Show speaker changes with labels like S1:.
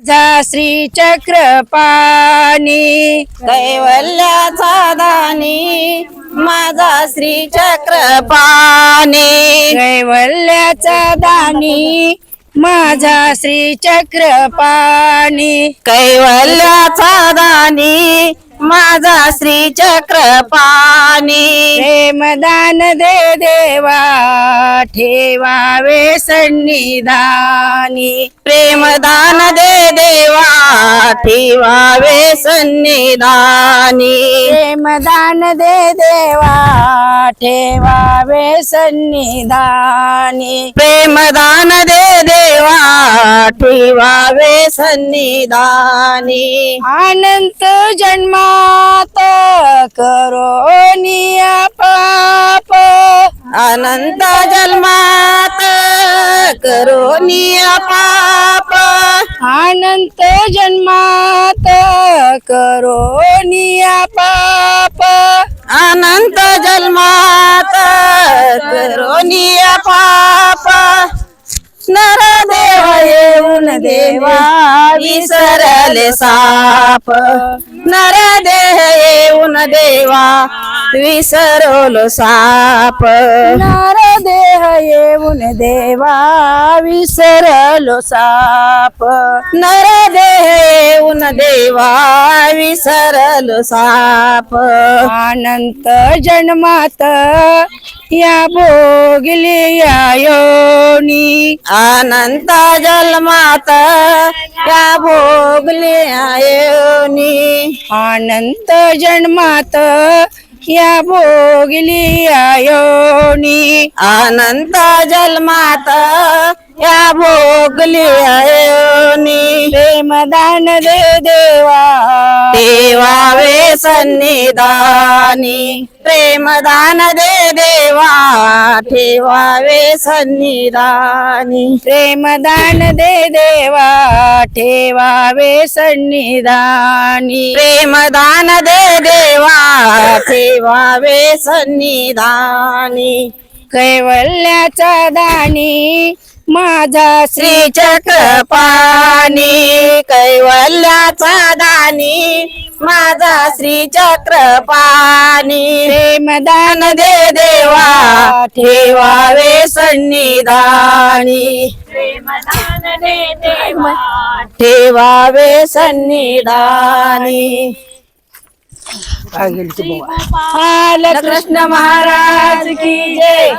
S1: माझा श्री चक्रपाणी
S2: कैवल्याचा दानी माझा श्री चक्रपाणी
S1: कैवल्याचा दानी माझा श्री चक्रपाणी
S2: कैवल्याचा दानी माझा श्री चक्रपाणी
S1: प्रेमदान दे देवा ठेवावे सन्निधानी
S2: प्रेमदान दे देवा ठेवावे सन्निधानी
S1: प्रेमदान दे देवा ठेवावे सन्निधानी
S2: प्रेमदान दे देवा ठेवावे सन्निधानी
S1: अनंत जन्मात करोनिया पाप
S2: अनंत जन्मात करोनिया पाप
S1: अनंत जन्मात करोनिया पाप
S2: अनंत जन्मात करोनिया पाप नरदेव येऊन देवा विसरले साप नरदेह येऊन देवा विसरलो साप
S1: नरदेह येऊन देवा विसरलो साप
S2: नरदेह येऊन देवा विसरलो साप
S1: अनंत जन्मात या भोगली या योनी
S2: अनंत जन्मात या भोगले आयोनी
S1: अनंत जन्मात या भोगली या योनी
S2: अनंत जन्मात या भोगले आयोनी
S1: प्रेमदान दे देवा
S2: ठेवावे सन्निधानी प्रेमदान दे देवा ठेवावे सन्निधानी
S1: प्रेमदान दे देवा ठेवावे सन्निधानी
S2: प्रेमदान दे देवा ठेवावे सन्निधानी
S1: कैवल्याचा दानी माझा
S2: श्री चक्रपाणी कैवल्याचा दानी माझा श्री चक्रपाणी
S1: प्रेमदान
S2: दे देवा ठेवावे सन्निधानी
S3: प्रेमदान दे देवा
S2: ठेवावे सन्निधानी
S1: बालकृष्ण महाराज की जय।